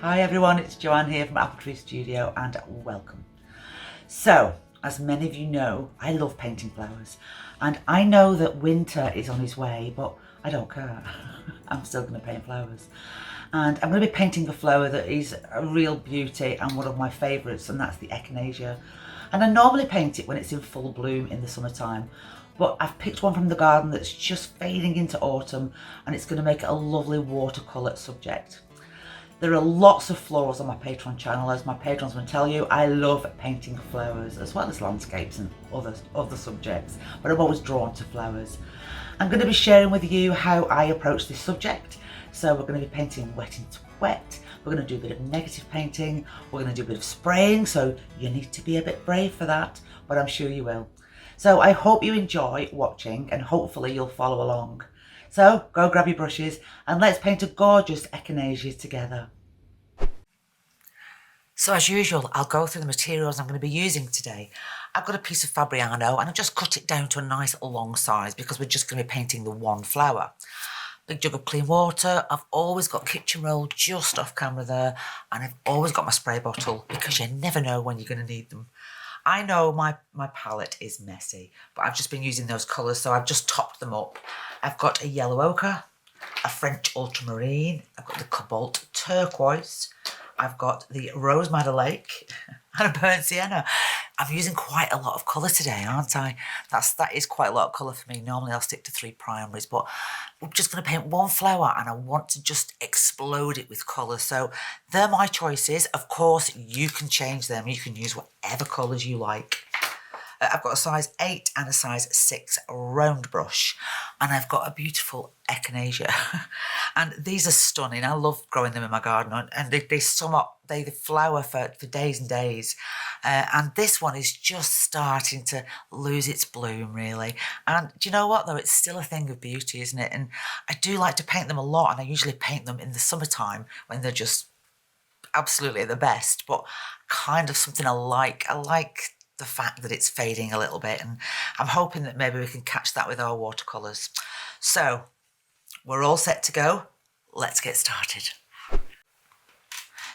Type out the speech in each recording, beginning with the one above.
Hi everyone, it's Joanne here from Apple Tree Studio and welcome. So, as many of you know, I love painting flowers and I know that winter is on its way, but I don't care. I'm still going to paint flowers. And I'm going to be painting a flower that is a real beauty and one of my favourites, and that's the Echinacea. And I normally paint it when it's in full bloom in the summertime, but I've picked one from the garden that's just fading into autumn and it's going to make it a lovely watercolour subject. There are lots of florals on my Patreon channel. As my patrons will tell you, I love painting flowers as well as landscapes and other subjects, but I'm always drawn to flowers. I'm going to be sharing with you how I approach this subject. So we're going to be painting wet into wet, we're going to do a bit of negative painting, we're going to do a bit of spraying, so you need to be a bit brave for that, but I'm sure you will. So I hope you enjoy watching and hopefully you'll follow along. So go grab your brushes and let's paint a gorgeous Echinacea together. So as usual, I'll go through the materials I'm going to be using today. I've got a piece of Fabriano and I've just cut it down to a nice long size because we're just going to be painting the one flower. Big jug of clean water. I've always got kitchen roll just off camera there, and I've always got my spray bottle because you never know when you're going to need them. I know my palette is messy, but I've just been using those colours, so I've just topped them up. I've got a yellow ochre, a French ultramarine, I've got the cobalt turquoise, I've got the rose madder lake, and a burnt sienna. I'm using quite a lot of colour today, aren't I? That is quite a lot of colour for me. Normally I'll stick to 3 primaries, but we're just going to paint one flower and I want to just explode it with colour. So they're my choices. Of course, you can change them. You can use whatever colours you like. I've got a size 8 and a size 6 round brush, and I've got a beautiful Echinacea. And these are stunning. I love growing them in my garden, and they flower for days and days. And this one is just starting to lose its bloom, really. And do you know what, though? It's still a thing of beauty, isn't it? And I do like to paint them a lot, and I usually paint them in the summertime when they're just absolutely the best, but kind of something I like. I like the fact that it's fading a little bit, and I'm hoping that maybe we can catch that with our watercolours. So we're all set to go. Let's get started.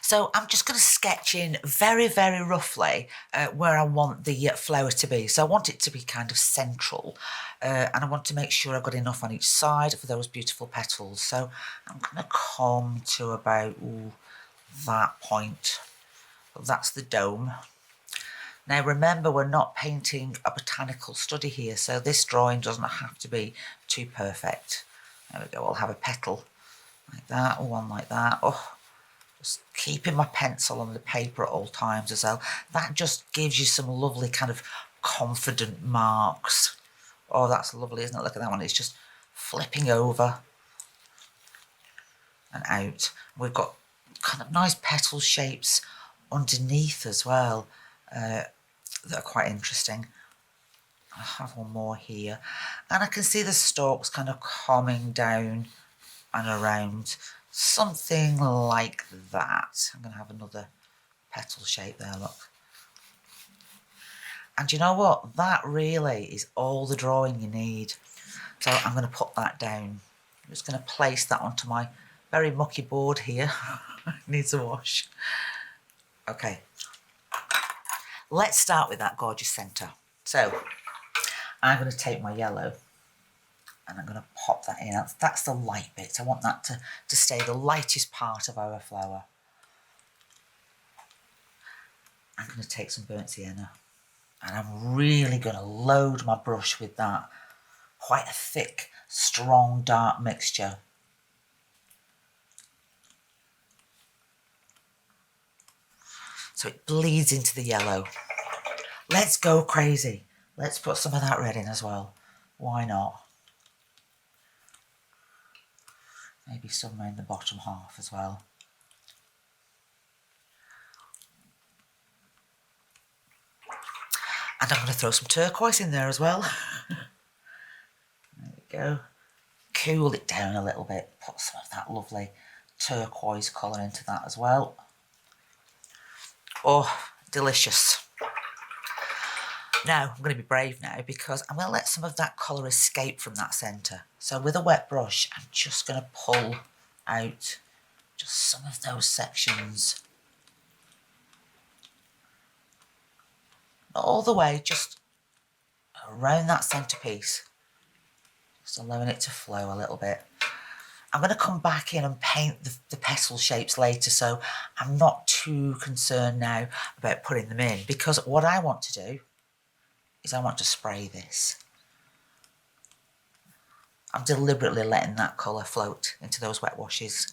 So I'm just going to sketch in very, very roughly where I want the flower to be. So I want it to be kind of central, and I want to make sure I've got enough on each side for those beautiful petals. So I'm going to come to about that point. That's the dome. Now remember, we're not painting a botanical study here, so this drawing doesn't have to be too perfect. There we go, I'll have a petal like that, one like that. Oh, just keeping my pencil on the paper at all times as well. That just gives you some lovely kind of confident marks. Oh, that's lovely, isn't it? Look at that one, it's just flipping over and out. We've got kind of nice petal shapes underneath as well. That are quite interesting. I have one more here, and I can see the stalks kind of coming down and around, something like that. I'm going to have another petal shape there, look. And you know what? That really is all the drawing you need. So I'm going to put that down. I'm just going to place that onto my very mucky board here. Needs a wash. Okay. Let's start with that gorgeous centre. So I'm going to take my yellow and I'm going to pop that in. That's the light bit. I want that to stay the lightest part of our flower. I'm going to take some burnt sienna and I'm really going to load my brush with that. Quite a thick, strong, dark mixture. So it bleeds into the yellow. Let's go crazy. Let's put some of that red in as well. Why not? Maybe somewhere in the bottom half as well. And I'm going to throw some turquoise in there as well. There we go. Cool it down a little bit. Put some of that lovely turquoise colour into that as well. Oh, delicious. Now, I'm going to be brave now because I'm going to let some of that colour escape from that centre. So with a wet brush, I'm just going to pull out just some of those sections. Not all the way, just around that centrepiece. Just allowing it to flow a little bit. I'm going to come back in and paint the petal shapes later, so I'm not too concerned now about putting them in, because what I want to do is I want to spray this. I'm deliberately letting that colour float into those wet washes.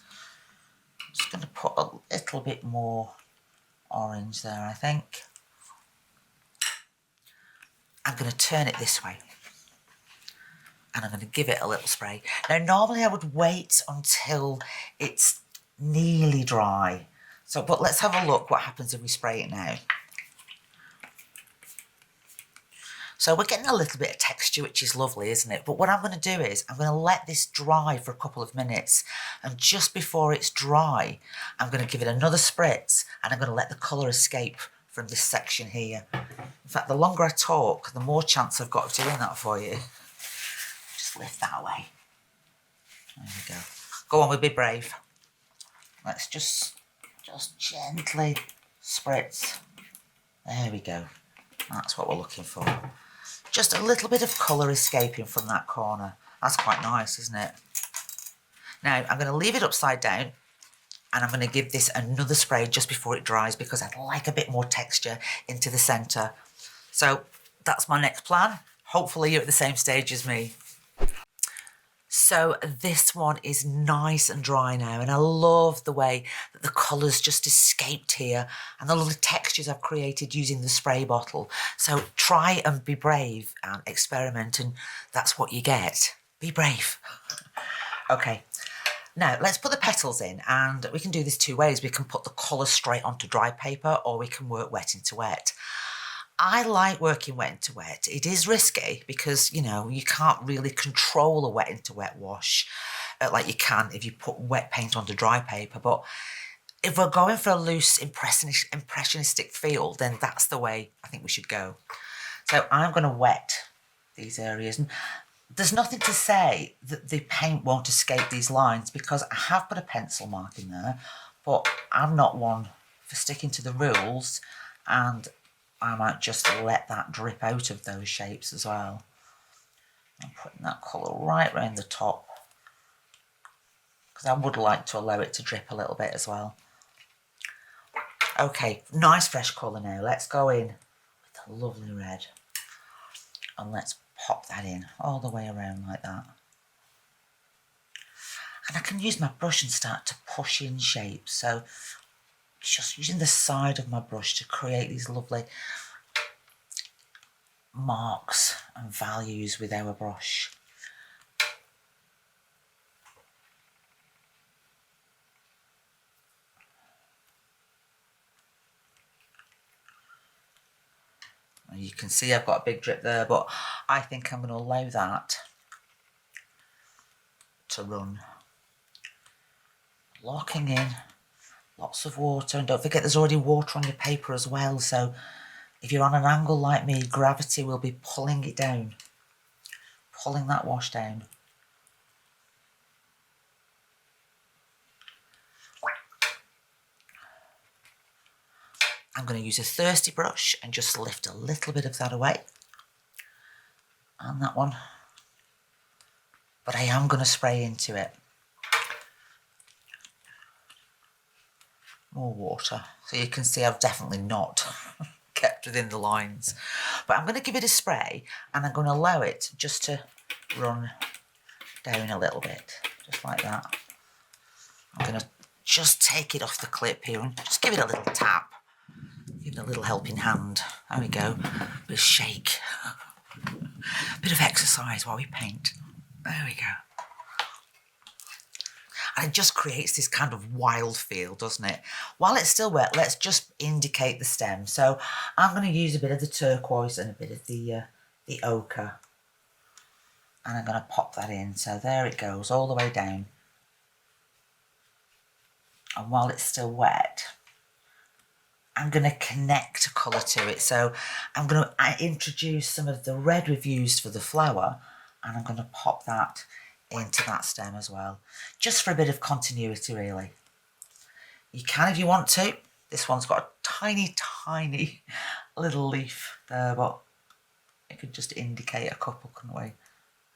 I'm just going to put a little bit more orange there, I think. I'm going to turn it this way. And I'm going to give it a little spray. Now, normally I would wait until it's nearly dry. But let's have a look what happens if we spray it now. So we're getting a little bit of texture, which is lovely, isn't it? But what I'm going to do is I'm going to let this dry for a couple of minutes. And just before it's dry, I'm going to give it another spritz and I'm going to let the colour escape from this section here. In fact, the longer I talk, the more chance I've got of doing that for you. Just lift that away. There we go. Go on, we'll be brave. Let's just gently spritz. There we go. That's what we're looking for. Just a little bit of colour escaping from that corner. That's quite nice, isn't it? Now, I'm going to leave it upside down and I'm going to give this another spray just before it dries because I'd like a bit more texture into the centre. So that's my next plan. Hopefully you're at the same stage as me. So this one is nice and dry now, and I love the way that the colours just escaped here and the little textures I've created using the spray bottle. So try and be brave and experiment, and that's what you get. Be brave. Okay, now let's put the petals in, and we can do this two ways. We can put the colour straight onto dry paper, or we can work wet into wet. I like working wet into wet. It is risky because, you know, you can't really control a wet into wet wash like you can if you put wet paint onto dry paper. But if we're going for a loose impressionistic feel, then that's the way I think we should go. So I'm going to wet these areas. And there's nothing to say that the paint won't escape these lines because I have put a pencil mark in there, but I'm not one for sticking to the rules, and I might just let that drip out of those shapes as well. I'm putting that colour right round the top because I would like to allow it to drip a little bit as well. Okay, nice fresh colour now. Let's go in with the lovely red and let's pop that in all the way around like that. And I can use my brush and start to push in shapes. So just using the side of my brush to create these lovely marks and values with our brush. And you can see I've got a big drip there, but I think I'm going to allow that to run. Locking in. Lots of water, and don't forget there's already water on your paper as well, so if you're on an angle like me, gravity will be pulling it down, pulling that wash down. I'm going to use a thirsty brush and just lift a little bit of that away, and that one, but I am going to spray into it. More water, so you can see I've definitely not kept within the lines, but I'm going to give it a spray and I'm going to allow it just to run down a little bit, just like that. I'm going to just take it off the clip here and just give it a little tap, give it a little helping hand. There we go, bit of shake, bit of exercise while we paint. There we go. And it just creates this kind of wild feel, doesn't it? While it's still wet, let's just indicate the stem. So I'm going to use a bit of the turquoise and a bit of the ochre. And I'm going to pop that in. So there it goes, all the way down. And while it's still wet, I'm going to connect a colour to it. So I'm going to introduce some of the red we've used for the flower, and I'm going to pop that into that stem as well, just for a bit of continuity really. You can if you want to. This one's got a tiny, tiny little leaf there, but it could just indicate a couple, couldn't we?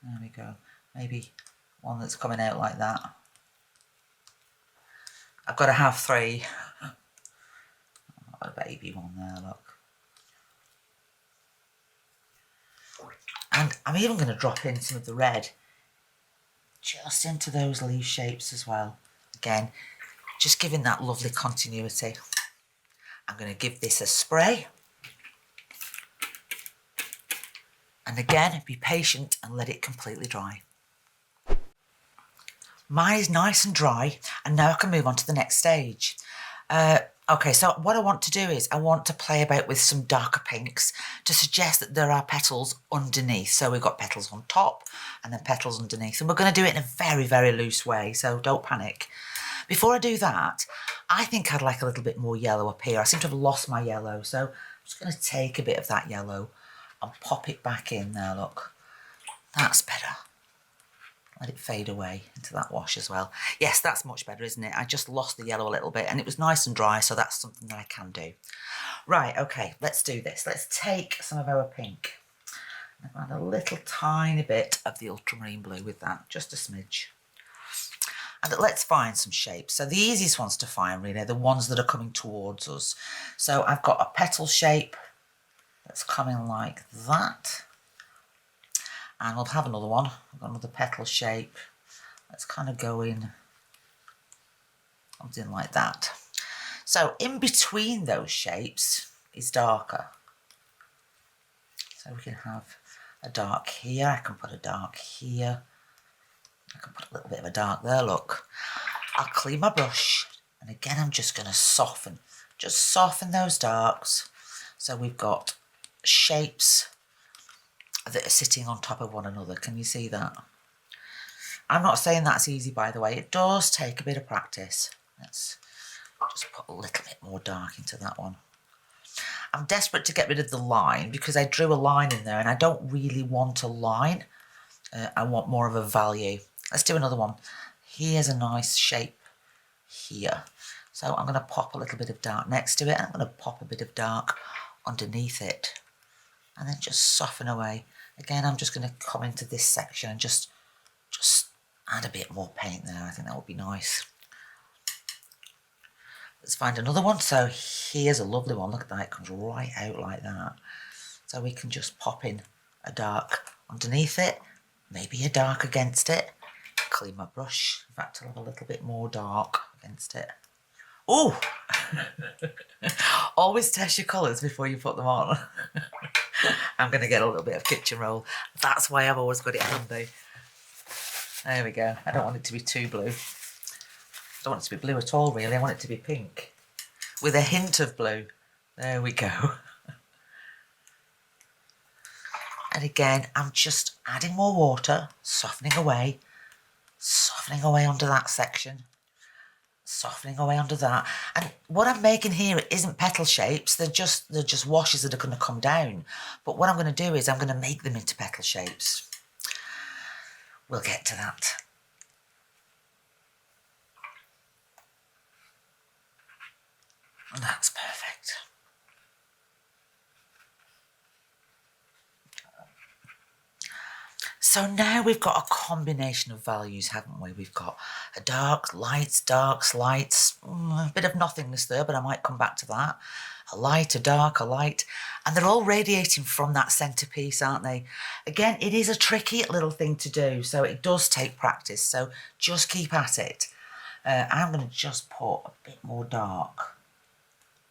There we go. Maybe one that's coming out like that. I've got to have 3. Got a baby one there, look. And I'm even going to drop in some of the red just into those leaf shapes as well. Again, just giving that lovely continuity. I'm going to give this a spray. And again, be patient and let it completely dry. Mine is nice and dry, and now I can move on to the next stage. Okay, so what I want to do is I want to play about with some darker pinks to suggest that there are petals underneath. So we've got petals on top and then petals underneath. And we're going to do it in a very, very loose way, so don't panic. Before I do that, I think I'd like a little bit more yellow up here. I seem to have lost my yellow, so I'm just going to take a bit of that yellow and pop it back in there, look. That's better. Let it fade away into that wash as well. Yes, that's much better, isn't it? I just lost the yellow a little bit and it was nice and dry, so that's something that I can do. Right, okay, let's do this. Let's take some of our pink and add a little tiny bit of the ultramarine blue with that, just a smidge. And let's find some shapes. So the easiest ones to find really are the ones that are coming towards us. So I've got a petal shape that's coming like that. And we'll have another one. We've got another petal shape. Let's kind of go in something like that. So in between those shapes is darker. So we can have a dark here. I can put a dark here. I can put a little bit of a dark there, look. I'll clean my brush. And again, I'm just going to soften. Just soften those darks. So we've got shapes that are sitting on top of one another. Can you see that? I'm not saying that's easy, by the way. It does take a bit of practice. Let's just put a little bit more dark into that one. I'm desperate to get rid of the line because I drew a line in there and I don't really want a line. I want more of a value. Let's do another one. Here's a nice shape here. So I'm going to pop a little bit of dark next to it and I'm going to pop a bit of dark underneath it. And then just soften away. Again, I'm just going to come into this section and just add a bit more paint there. I think that would be nice. Let's find another one. So here's a lovely one. Look at that. It comes right out like that. So we can just pop in a dark underneath it. Maybe a dark against it. Clean my brush. In fact, I'll have a little bit more dark against it. Oh! Always test your colours before you put them on. I'm going to get a little bit of kitchen roll. That's why I've always got it handy. There we go. I don't want it to be too blue. I don't want it to be blue at all, really. I want it to be pink with a hint of blue. There we go. And again, I'm just adding more water, softening away onto that section. Softening away under that. And what I'm making here isn't petal shapes, they're just washes that are going to come down. But what I'm going to do is I'm going to make them into petal shapes. We'll get to that. And that's perfect. So now we've got a combination of values, haven't we? We've got a dark, lights, darks, lights, a bit of nothingness there, but I might come back to that. A light, a dark, a light, and they're all radiating from that centerpiece, aren't they? Again, it is a tricky little thing to do, so it does take practice, so just keep at it. I'm going to just put a bit more dark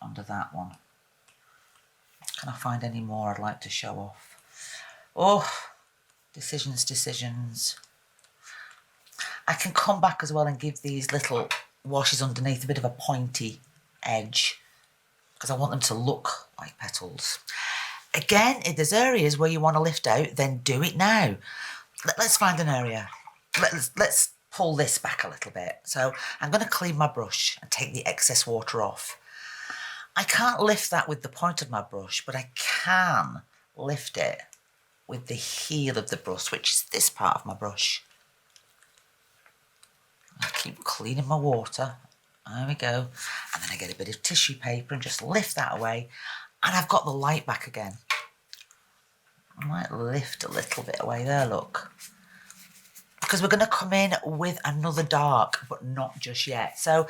under that one. Can I find any more I'd like to show off? Oh, decisions. I can come back as well and give these little washes underneath a bit of a pointy edge because I want them to look like petals. Again, if there's areas where you want to lift out, then do it now. Let's find an area. Let's pull this back a little bit. So I'm going to clean my brush and take the excess water off. I can't lift that with the point of my brush, but I can lift it with the heel of the brush, which is this part of my brush. I keep cleaning my water There we go. And then I get a bit of tissue paper and just lift that away. And I've got the light back again. I might lift a little bit away there, look. Because we're going to come in with another dark, but not just yet. So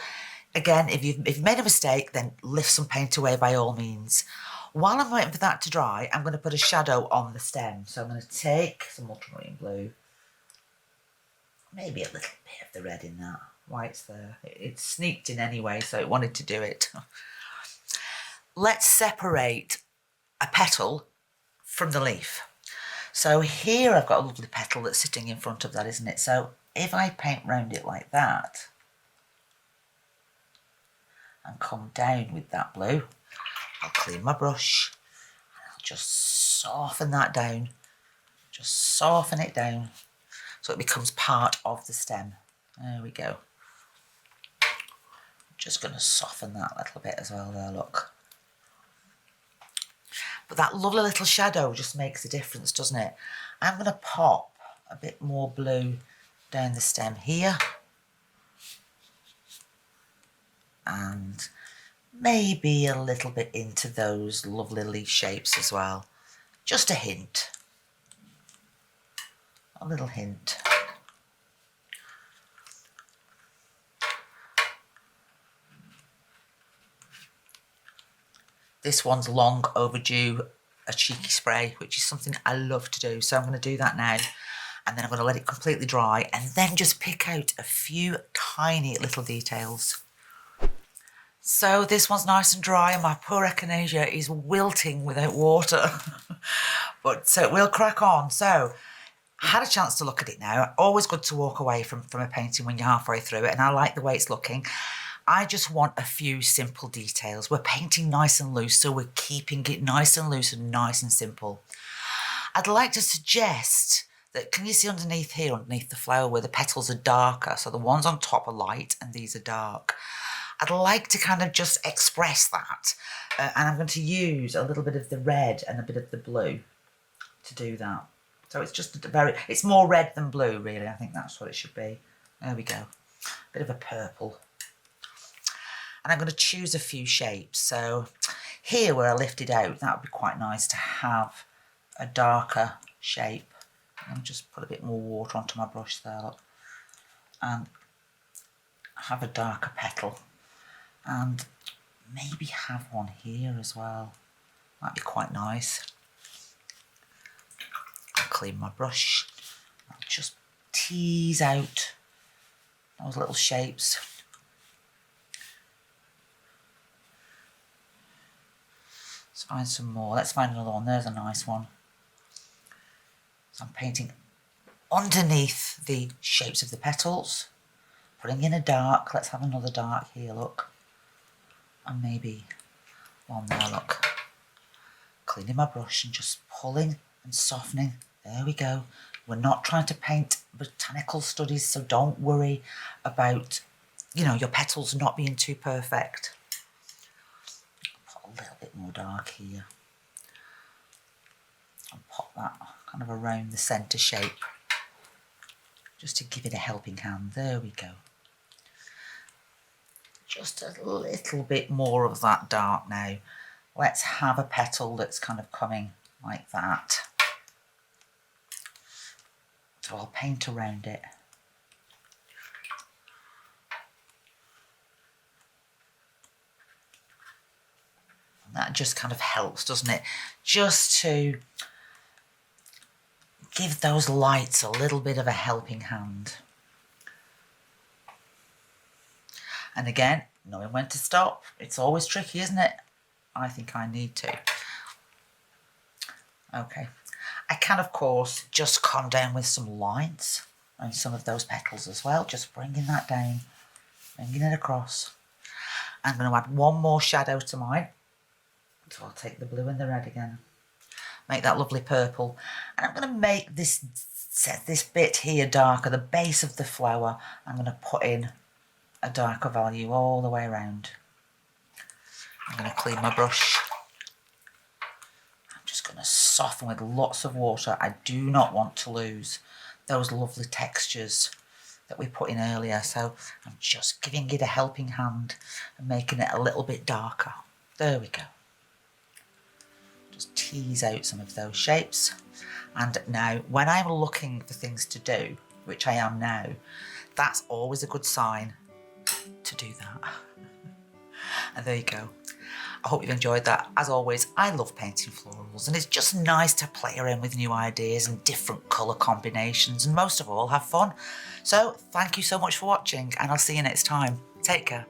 again, if you've made a mistake, then lift some paint away by all means. While I'm waiting for that to dry, I'm going to put a shadow on the stem. So I'm going to take some ultramarine blue. Maybe a little bit of the red in that. Why it's there. It sneaked in anyway, so it wanted to do it. Let's separate a petal from the leaf. So here I've got a lovely petal that's sitting in front of that, isn't it? So if I paint round it like that and come down with that blue, I'll clean my brush and I'll just soften that down. Just soften it down so it becomes part of the stem. There we go. Just going to soften that a little bit as well there, look. But that lovely little shadow just makes a difference, doesn't it? I'm going to pop a bit more blue down the stem here. And maybe a little bit into those lovely leaf shapes as well. Just a hint. A little hint. This one's long overdue, a cheeky spray, which is something I love to do. So I'm going to do that now. And then I'm going to let it completely dry and then just pick out a few tiny little details. So this one's nice and dry and my poor Echinacea is wilting without water. But so we'll crack on. So I had a chance to look at it now. Always good to walk away from a painting when you're halfway through it. And I like the way it's looking. I just want a few simple details. We're painting nice and loose, so we're keeping it nice and loose and nice and simple. I'd like to suggest that, can you see underneath here, underneath the flower, where the petals are darker? So the ones on top are light and these are dark. I'd like to kind of just express that. And I'm going to use a little bit of the red and a bit of the blue to do that. So it's just it's more red than blue, really. I think that's what it should be. There we go. Bit of a purple. And I'm going to choose a few shapes. So here where I lifted out, that would be quite nice to have a darker shape. And just put a bit more water onto my brush there, look. And have a darker petal. And maybe have one here as well. Might be quite nice. I'll clean my brush. I'll just tease out those little shapes. Let's find some more. Let's find another one. There's a nice one. So I'm painting underneath the shapes of the petals. Putting in a dark. Let's have another dark here, look. And maybe one there, look. Cleaning my brush and just pulling and softening. There we go. We're not trying to paint botanical studies, so don't worry about, you know, your petals not being too perfect. Put a little bit more dark here. And pop that kind of around the centre shape. Just to give it a helping hand. There we go. Just a little bit more of that dark now. Let's have a petal that's kind of coming like that. So I'll paint around it. And that just kind of helps, doesn't it? Just to give those lights a little bit of a helping hand. And again, knowing when to stop. It's always tricky, isn't it? I think I need to. Okay. I can, of course, just come down with some lines on some of those petals as well. Just bringing that down, bringing it across. I'm going to add one more shadow to mine. So I'll take the blue and the red again. Make that lovely purple. And I'm going to make this bit here darker, the base of the flower. I'm going to put in a darker value all the way around. I'm going to clean my brush. I'm just going to soften with lots of water. I do not want to lose those lovely textures that we put in earlier. So I'm just giving it a helping hand and making it a little bit darker. There we go. Just tease out some of those shapes. And now when I'm looking for things to do, which I am now, that's always a good sign to do that. And there you go. I hope you've enjoyed that. As always, I love painting florals, and it's just nice to play around with new ideas and different colour combinations, and most of all, have fun. So thank you so much for watching, and I'll see you next time. Take care.